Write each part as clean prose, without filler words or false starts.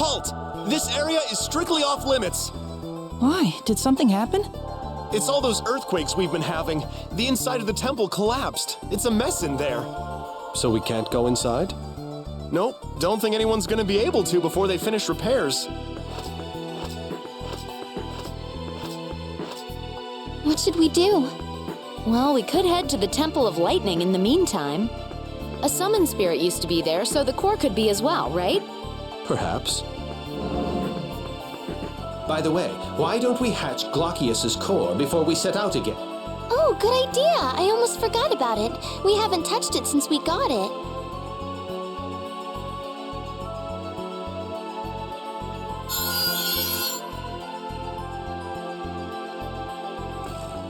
Halt! This area is strictly off limits. Why? Did something happen? It's all those earthquakes we've been having. The inside of the temple collapsed. It's a mess in there. So we can't go inside? Nope, don't think anyone's gonna be able to before they finish repairs. What should we do? Well, we could head to the Temple of Lightning in the meantime. A summon spirit used to be there, so the core could be as well, right? Perhaps. By the way, why don't we hatch Glockius's core before we set out again? Oh, good idea! I almost forgot about it. We haven't touched it since we got it.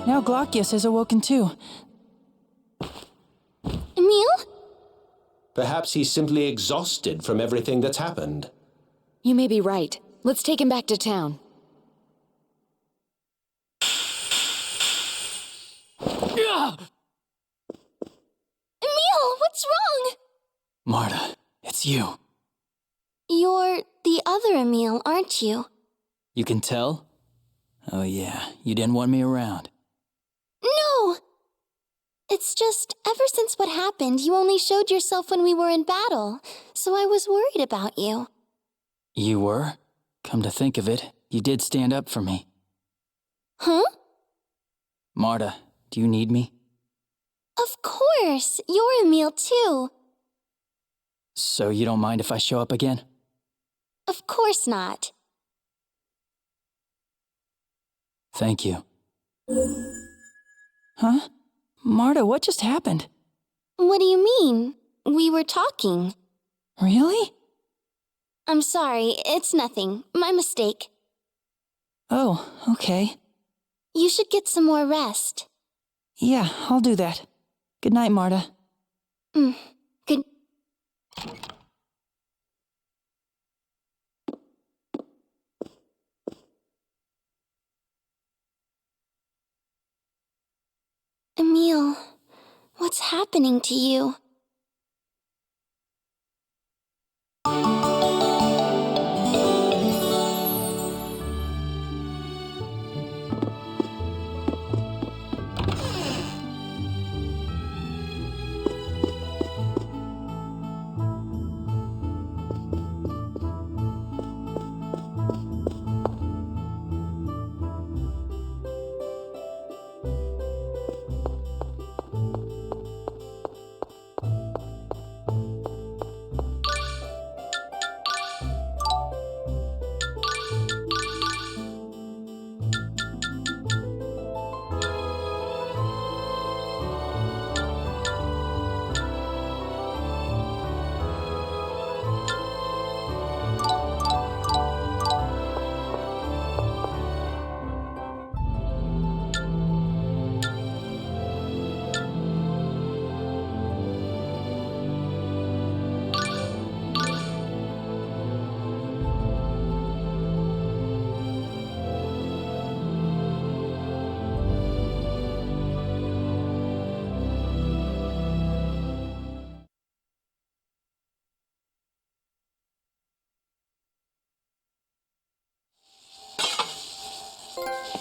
Now Glockius has awoken too. Emil? Perhaps he's simply exhausted from everything that's happened. You may be right. Let's take him back to town. Emil, what's wrong? Marta, it's you. You're the other Emil, aren't you? You can tell? Oh yeah, you didn't want me around. No! It's just, ever since what happened, you only showed yourself when we were in battle, so I was worried about you. You were? Come to think of it, you did stand up for me. Huh? Marta, do you need me? Of course! You're Emil too. So you don't mind if I show up again? Of course not. Thank you. Huh? Marta, what just happened? What do you mean? We were talking. Really? I'm sorry, it's nothing. My mistake. Oh, okay. You should get some more rest. Yeah, I'll do that. Good night, Marta. Good. Emil, what's happening to you?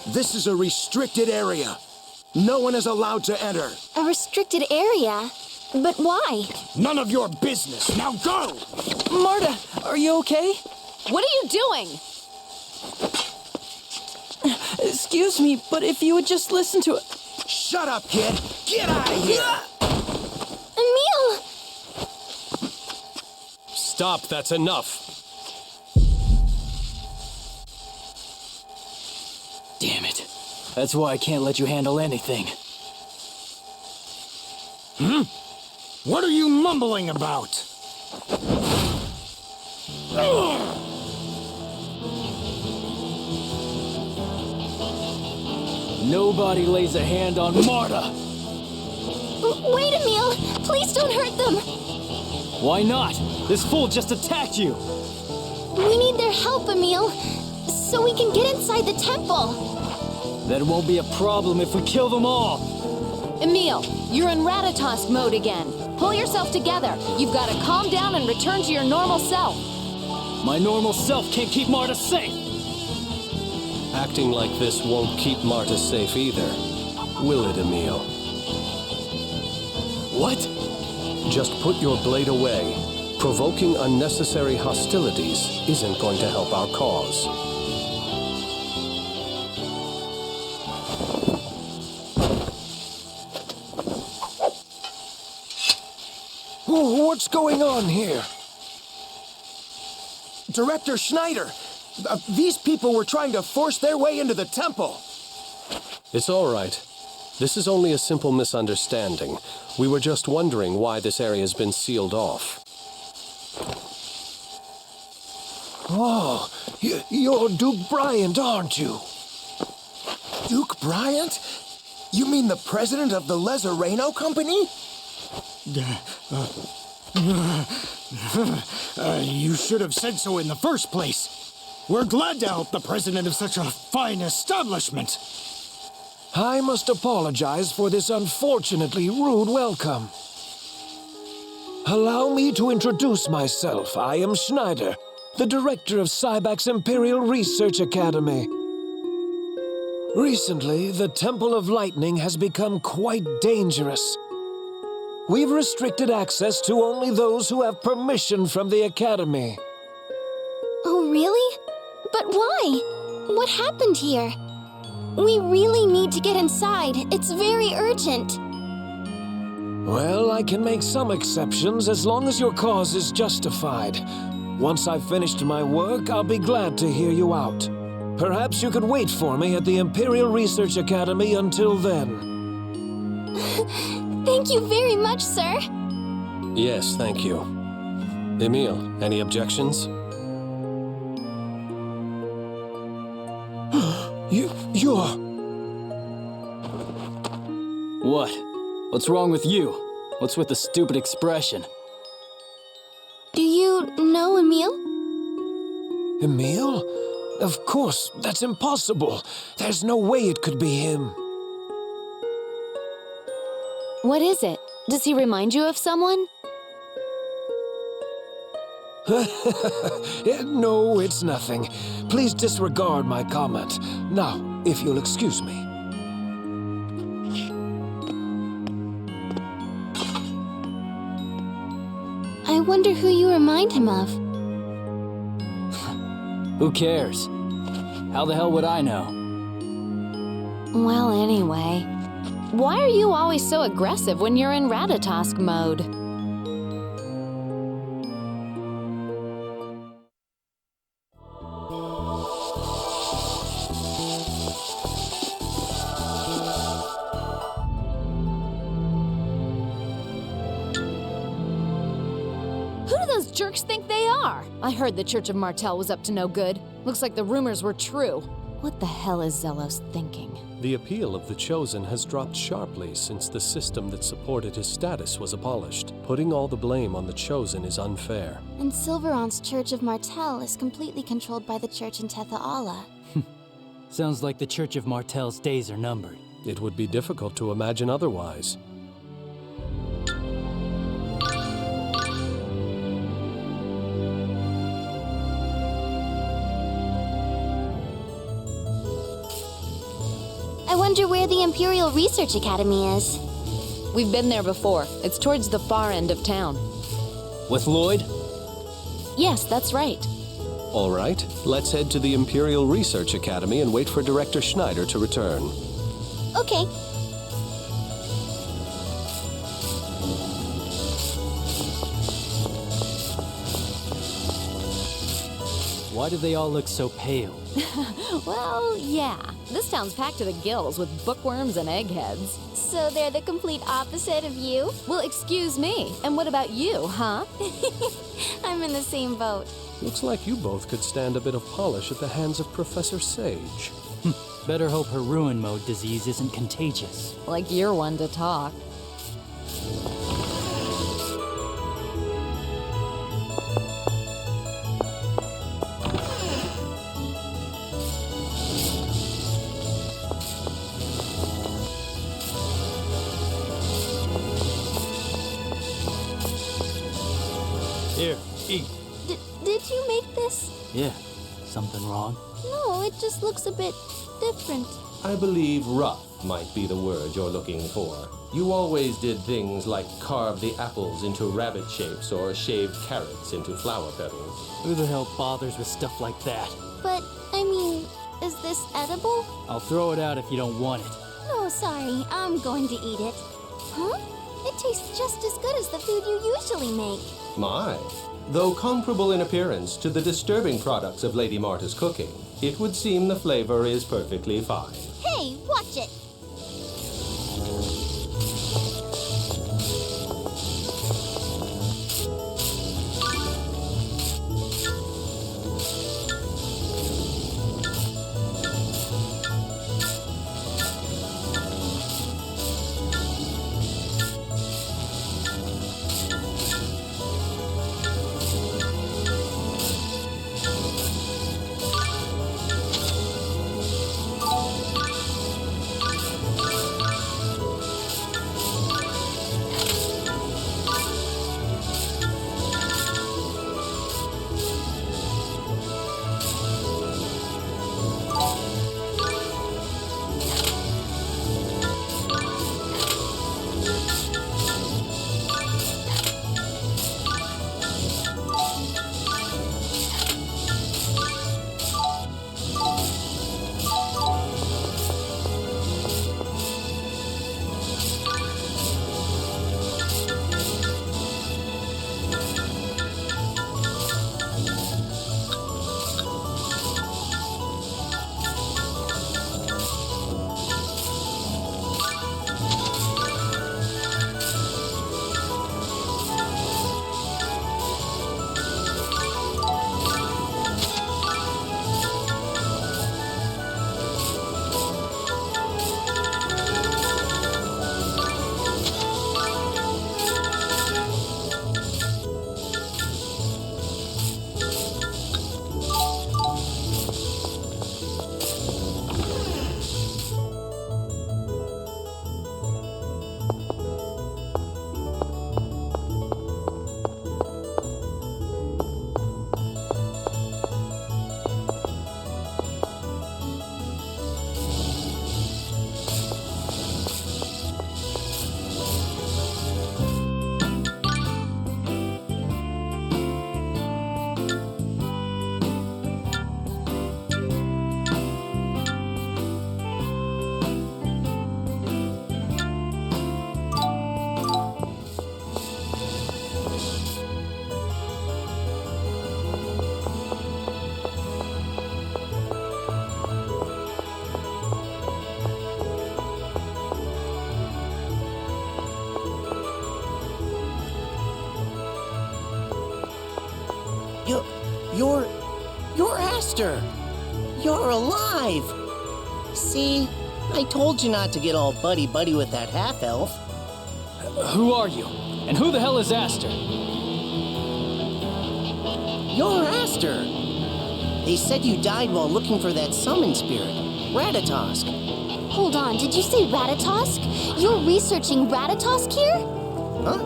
This is a restricted area. No one is allowed to enter. A restricted area? But why? None of your business. Now go! Marta, are you okay? What are you doing? Excuse me, but if you would just listen to it. Shut up, kid! Get out of here! Emil! Stop, that's enough. Damn it. That's why I can't let you handle anything. What are you mumbling about? Nobody lays a hand on Marta! Wait, Emil! Please don't hurt them! Why not? This fool just attacked you! We need their help, Emil, so we can get inside the temple. That won't be a problem if we kill them all! Emil, you're in Ratatosk mode again. Pull yourself together. You've got to calm down and return to your normal self. My normal self can't keep Marta safe! Acting like this won't keep Marta safe either. Will it, Emil? What? Just put your blade away. Provoking unnecessary hostilities isn't going to help our cause. What's going on here? Director Schneider! These people were trying to force their way into the temple! It's all right. This is only a simple misunderstanding. We were just wondering why this area's been sealed off. Oh, you're Duke Bryant, aren't you? Duke Bryant? You mean the president of the Lezareno Company? You should have said so in the first place. We're glad to help the president of such a fine establishment. I must apologize for this unfortunately rude welcome. Allow me to introduce myself. I am Schneider, the director of Cybak's Imperial Research Academy. Recently, the Temple of Lightning has become quite dangerous. We've restricted access to only those who have permission from the Academy. Oh, really? But why? What happened here? We really need to get inside. It's very urgent. Well, I can make some exceptions as long as your cause is justified. Once I've finished my work, I'll be glad to hear you out. Perhaps you could wait for me at the Imperial Research Academy until then. Thank you very much, sir. Yes, thank you. Emil, any objections? You're... What? What's wrong with you? What's with the stupid expression? Do you know Emil? Emil? Of course, that's impossible. There's no way it could be him. What is it? Does he remind you of someone? No, it's nothing. Please disregard my comment. Now, if you'll excuse me. I wonder who you remind him of. Who cares? How the hell would I know? Well, anyway. Why are you always so aggressive when you're in Ratatosk mode? Who do those jerks think they are? I heard the Church of Martel was up to no good. Looks like the rumors were true. What the hell is Zelos thinking? The appeal of the Chosen has dropped sharply since the system that supported his status was abolished. Putting all the blame on the Chosen is unfair. And Silveron's Church of Martel is completely controlled by the church in Tethaala. Sounds like the Church of Martel's days are numbered. It would be difficult to imagine otherwise. I wonder where the Imperial Research Academy is. We've been there before. It's towards the far end of town. With Lloyd? Yes, that's right. All right, let's head to the Imperial Research Academy and wait for Director Schneider to return. Okay. Why do they all look so pale? Well, yeah. This town's packed to the gills with bookworms and eggheads. So they're the complete opposite of you? Well, excuse me. And what about you, huh? I'm in the same boat. Looks like you both could stand a bit of polish at the hands of Professor Sage. Better hope her ruin mode disease isn't contagious. Like you're one to talk. Here, eat. Did you make this? Yeah, something wrong? No, it just looks a bit different. I believe rough might be the word you're looking for. You always did things like carve the apples into rabbit shapes or shave carrots into flower petals. Who the hell bothers with stuff like that? But, I mean, is this edible? I'll throw it out if you don't want it. No, sorry, I'm going to eat it. Huh? It tastes just as good as the food you usually make. My. Though comparable in appearance to the disturbing products of Lady Marta's cooking, it would seem the flavor is perfectly fine. Hey, watch it! You're Aster. You're alive. See, I told you not to get all buddy-buddy with that half-elf. Who are you? And who the hell is Aster? You're Aster. They said you died while looking for that summon spirit, Ratatosk. Hold on, did you say Ratatosk? You're researching Ratatosk here? Huh?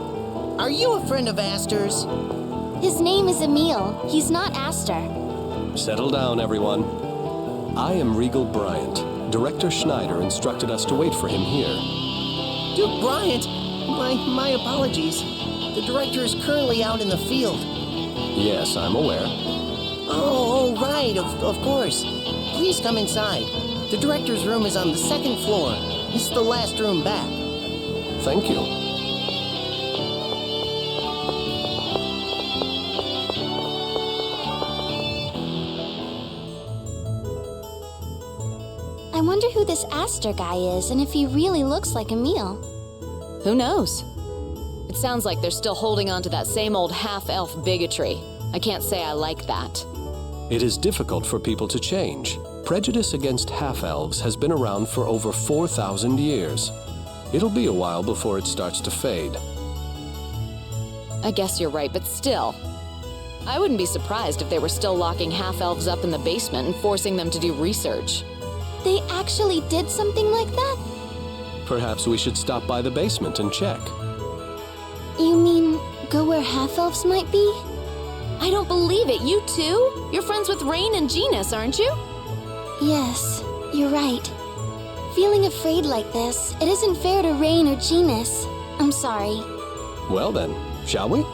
Are you a friend of Aster's? His name is Emil. He's not Aster. Settle down, everyone. I am Regal Bryant. Director Schneider instructed us to wait for him here. Duke Bryant? My apologies. The director is currently out in the field. Yes, I'm aware. Oh, right, of course. Please come inside. The director's room is on the second floor. It's the last room back. Thank you. I wonder who this Aster guy is and if he really looks like Emil. Who knows? It sounds like they're still holding on to that same old half-elf bigotry. I can't say I like that. It is difficult for people to change. Prejudice against half-elves has been around for over 4,000 years. It'll be a while before it starts to fade. I guess you're right, but still. I wouldn't be surprised if they were still locking half-elves up in the basement and forcing them to do research. They actually did something like that? Perhaps we should stop by the basement and check. You mean, go where half-elves might be? I don't believe it. You too? You're friends with Rain and Genus, aren't you? Yes, you're right. Feeling afraid like this, it isn't fair to Rain or Genus. I'm sorry. Well then, shall we?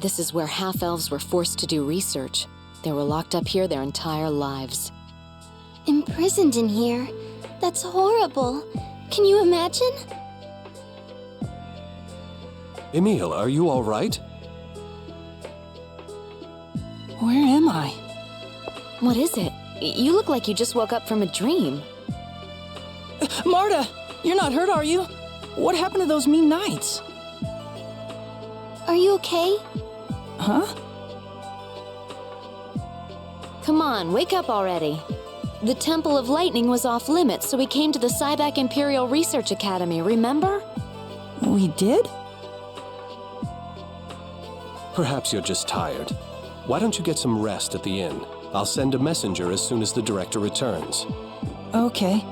This is where half-elves were forced to do research. They were locked up here their entire lives. Imprisoned in here? That's horrible. Can you imagine? Emil, are you all right? Where am I? What is it? You look like you just woke up from a dream. Marta! You're not hurt, are you? What happened to those mean knights? Are you okay? Huh? Come on, wake up already. The Temple of Lightning was off limits, so we came to the Cybac Imperial Research Academy, remember? We did? Perhaps you're just tired. Why don't you get some rest at the inn? I'll send a messenger as soon as the director returns. Okay.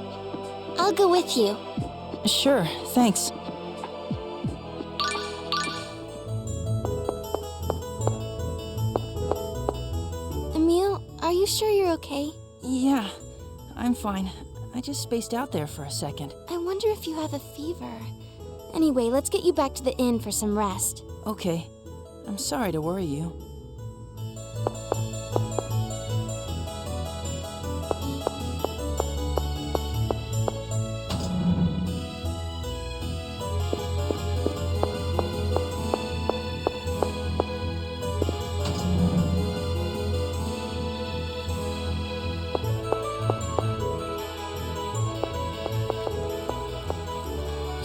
I'll go with you. Sure, thanks. Emil, are you sure you're okay? Yeah, I'm fine. I just spaced out there for a second. I wonder if you have a fever. Anyway, let's get you back to the inn for some rest. Okay. I'm sorry to worry you.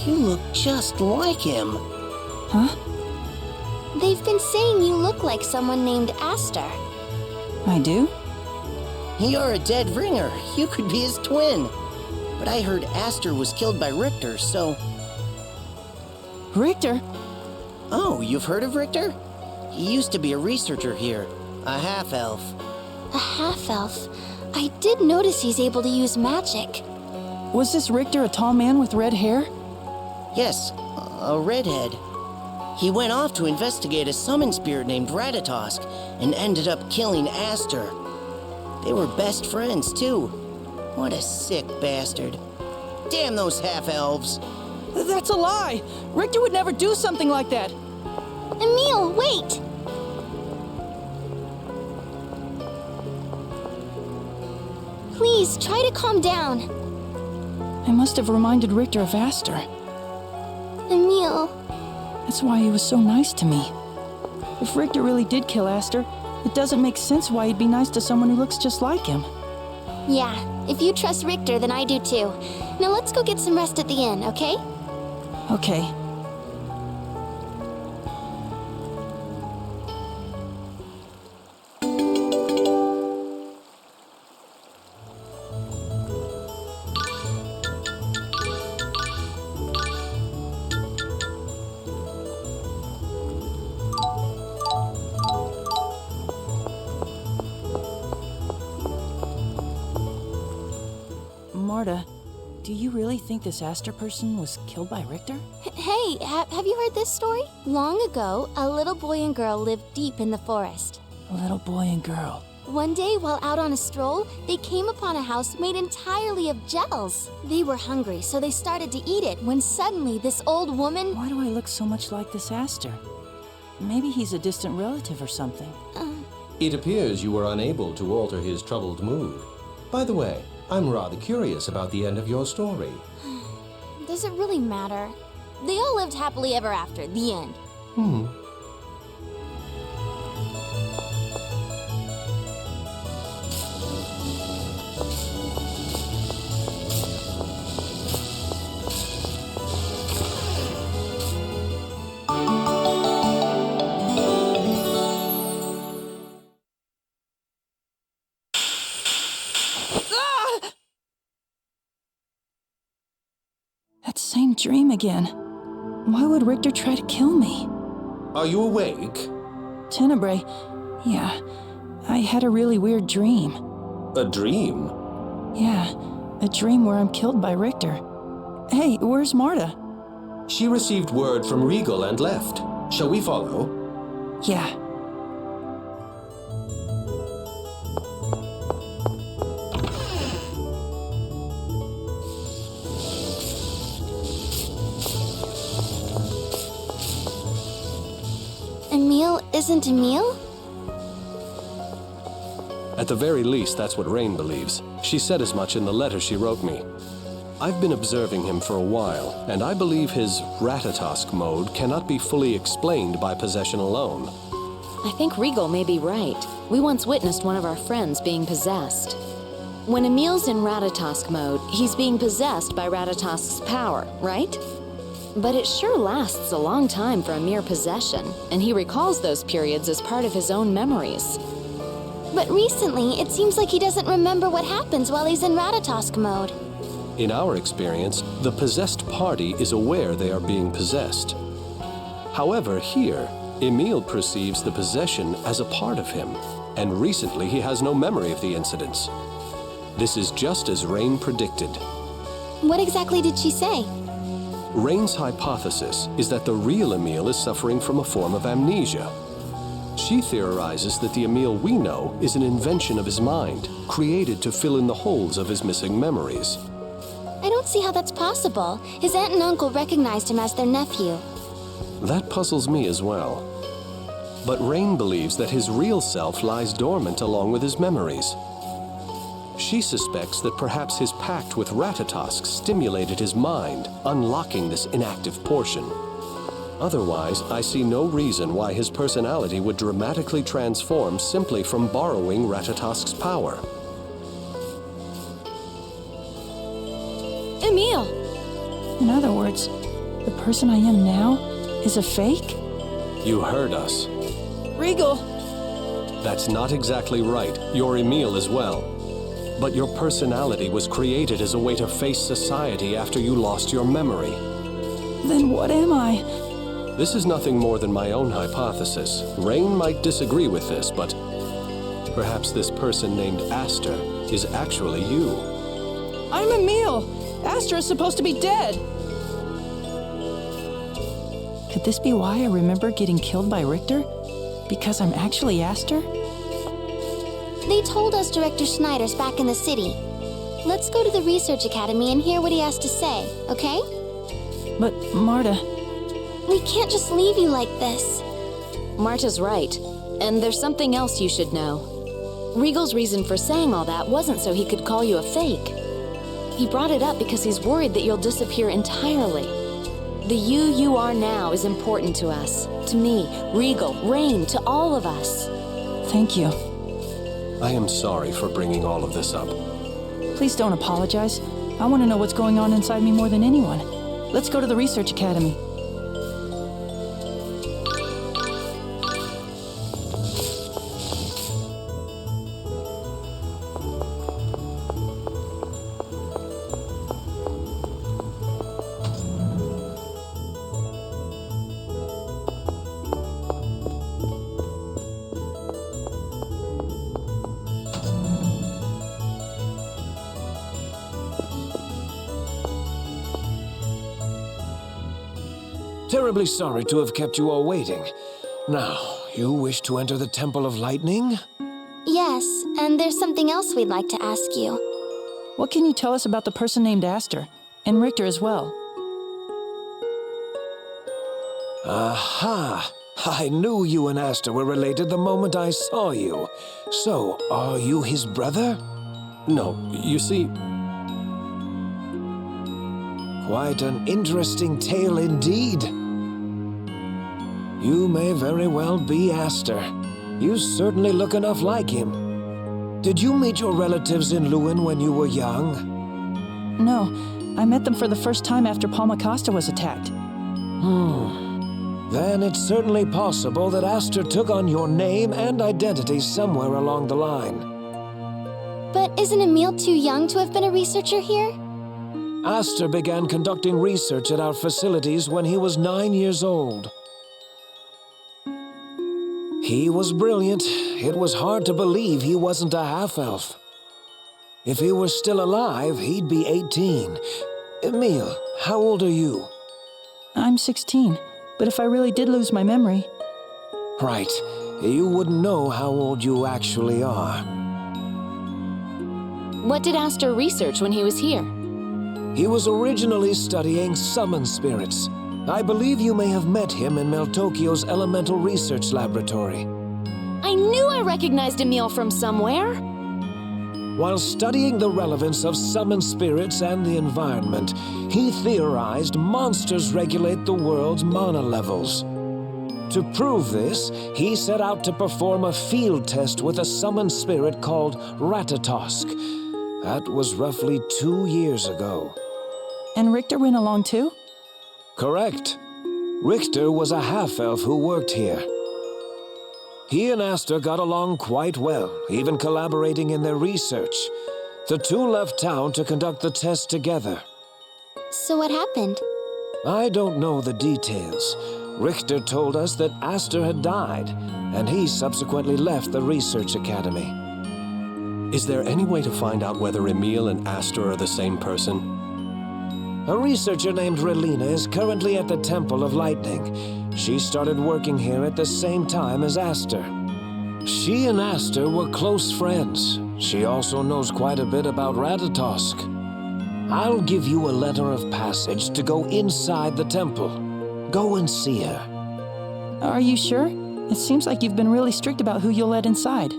You look just like him. Huh? They've been saying you look like someone named Aster. I do? You're a dead ringer. You could be his twin. But I heard Aster was killed by Richter, so... Richter? Oh, you've heard of Richter? He used to be a researcher here, a half-elf. A half-elf. I did notice he's able to use magic. Was this Richter a tall man with red hair? Yes, a redhead. He went off to investigate a summon spirit named Ratatosk and ended up killing Aster. They were best friends, too. What a sick bastard. Damn those half-elves. That's a lie! Richter would never do something like that! Emil, wait! Please, try to calm down. I must have reminded Richter of Aster. Emil, That's why he was so nice to me. If Richter really did kill Aster, it doesn't make sense why he'd be nice to someone who looks just like him. yeah, if you trust Richter, then I do too. Now let's go get some rest at the inn, okay? Okay. Marta, do you really think this Aster person was killed by Richter? Hey, have you heard this story? Long ago, a little boy and girl lived deep in the forest. A little boy and girl. One day, while out on a stroll, they came upon a house made entirely of gels. They were hungry, so they started to eat it when suddenly this old woman... Why do I look so much like this Aster? Maybe he's a distant relative or something. It appears you were unable to alter his troubled mood. By the way, I'm rather curious about the end of your story. Does it really matter? They all lived happily ever after, the end. That same dream again. Why would Richter try to kill me? Are you awake? Tenebrae, yeah, I had a really weird dream. A dream? Yeah, a dream where I'm killed by Richter. Hey, where's Marta? She received word from Regal and left. Shall we follow? Yeah. Emil isn't Emil? At the very least, that's what Rain believes. She said as much in the letter she wrote me. I've been observing him for a while, and I believe his Ratatosk mode cannot be fully explained by possession alone. I think Regal may be right. We once witnessed one of our friends being possessed. When Emil's in Ratatosk mode, he's being possessed by Ratatosk's power, right? But it sure lasts a long time for a mere possession, and he recalls those periods as part of his own memories. But recently, it seems like he doesn't remember what happens while he's in Ratatosk mode. In our experience, the possessed party is aware they are being possessed. However, here, Emil perceives the possession as a part of him, and recently he has no memory of the incidents. This is just as Rain predicted. What exactly did she say? Rain's hypothesis is that the real Emil is suffering from a form of amnesia. She theorizes that the Emil we know is an invention of his mind, created to fill in the holes of his missing memories. I don't see how that's possible. His aunt and uncle recognized him as their nephew. That puzzles me as well. But Rain believes that his real self lies dormant along with his memories. She suspects that perhaps his pact with Ratatosk stimulated his mind, unlocking this inactive portion. Otherwise, I see no reason why his personality would dramatically transform simply from borrowing Ratatosk's power. Emil! In other words, the person I am now is a fake? You heard us. Regal! That's not exactly right. You're Emil as well. But your personality was created as a way to face society after you lost your memory. Then what am I? This is nothing more than my own hypothesis. Rain might disagree with this, but perhaps this person named Aster is actually you. I'm Emil! Aster is supposed to be dead! Could this be why I remember getting killed by Richter? Because I'm actually Aster? They told us Director Schneider's back in the city. Let's go to the Research Academy and hear what he has to say, okay? But, Marta... We can't just leave you like this. Marta's right. And there's something else you should know. Regal's reason for saying all that wasn't so he could call you a fake. He brought it up because he's worried that you'll disappear entirely. The you are now is important to us. To me, Regal, Rain, to all of us. Thank you. I am sorry for bringing all of this up. Please don't apologize. I want to know what's going on inside me more than anyone. Let's go to the Research Academy. Terribly sorry to have kept you all waiting. Now, you wish to enter the Temple of Lightning? Yes, and there's something else we'd like to ask you. What can you tell us about the person named Aster? And Richter as well? Aha! I knew you and Aster were related the moment I saw you. So, are you his brother? No, you see, Quite an interesting tale indeed. You may very well be Aster. You certainly look enough like him. Did you meet your relatives in Lewin when you were young? No, I met them for the first time after Palmacosta was attacked. Then it's certainly possible that Aster took on your name and identity somewhere along the line. But isn't Emil too young to have been a researcher here? Aster began conducting research at our facilities when he was 9 years old. He was brilliant. It was hard to believe he wasn't a half-elf. If he were still alive, he'd be 18. Emil, how old are you? I'm 16, but if I really did lose my memory... Right. You wouldn't know how old you actually are. What did Aster research when he was here? He was originally studying summon spirits. I believe you may have met him in Meltokio's Elemental Research Laboratory. I knew I recognized Emil from somewhere! While studying the relevance of summoned spirits and the environment, he theorized monsters regulate the world's mana levels. To prove this, he set out to perform a field test with a summoned spirit called Ratatosk. That was roughly 2 years ago. And Richter went along too? Correct. Richter was a half-elf who worked here. He and Aster got along quite well, even collaborating in their research. The two left town to conduct the test together. So what happened? I don't know the details. Richter told us that Aster had died, and he subsequently left the research academy. Is there any way to find out whether Emil and Aster are the same person? A researcher named Relina is currently at the Temple of Lightning. She started working here at the same time as Aster. She and Aster were close friends. She also knows quite a bit about Ratatosk. I'll give you a letter of passage to go inside the temple. Go and see her. Are you sure? It seems like you've been really strict about who you'll let inside.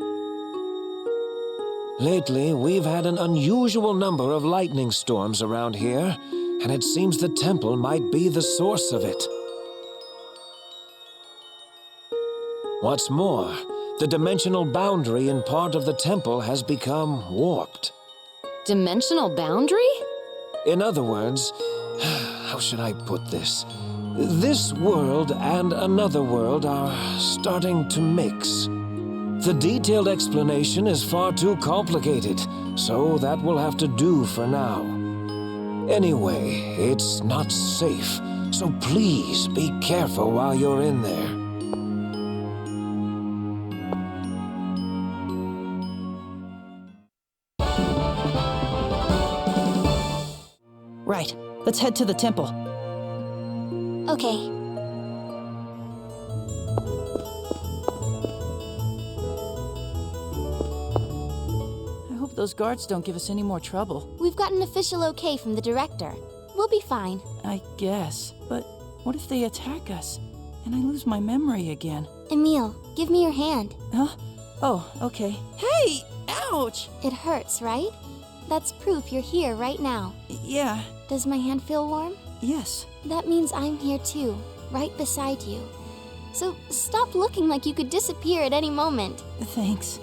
Lately, we've had an unusual number of lightning storms around here, and it seems the temple might be the source of it. What's more, the dimensional boundary in part of the temple has become warped. Dimensional boundary? In other words, how should I put this? This world and another world are starting to mix. The detailed explanation is far too complicated, so that will have to do for now. Anyway, it's not safe, so please be careful while you're in there. Right. Let's head to the temple. Okay. I hope those guards don't give us any more trouble. We've got an official okay from the director. We'll be fine. I guess. But what if they attack us? And I lose my memory again? Emil, give me your hand. Huh? Oh, okay. Hey! Ouch! It hurts, right? That's proof you're here right now. Yeah. Does my hand feel warm? Yes. That means I'm here too, right beside you. So stop looking like you could disappear at any moment. Thanks.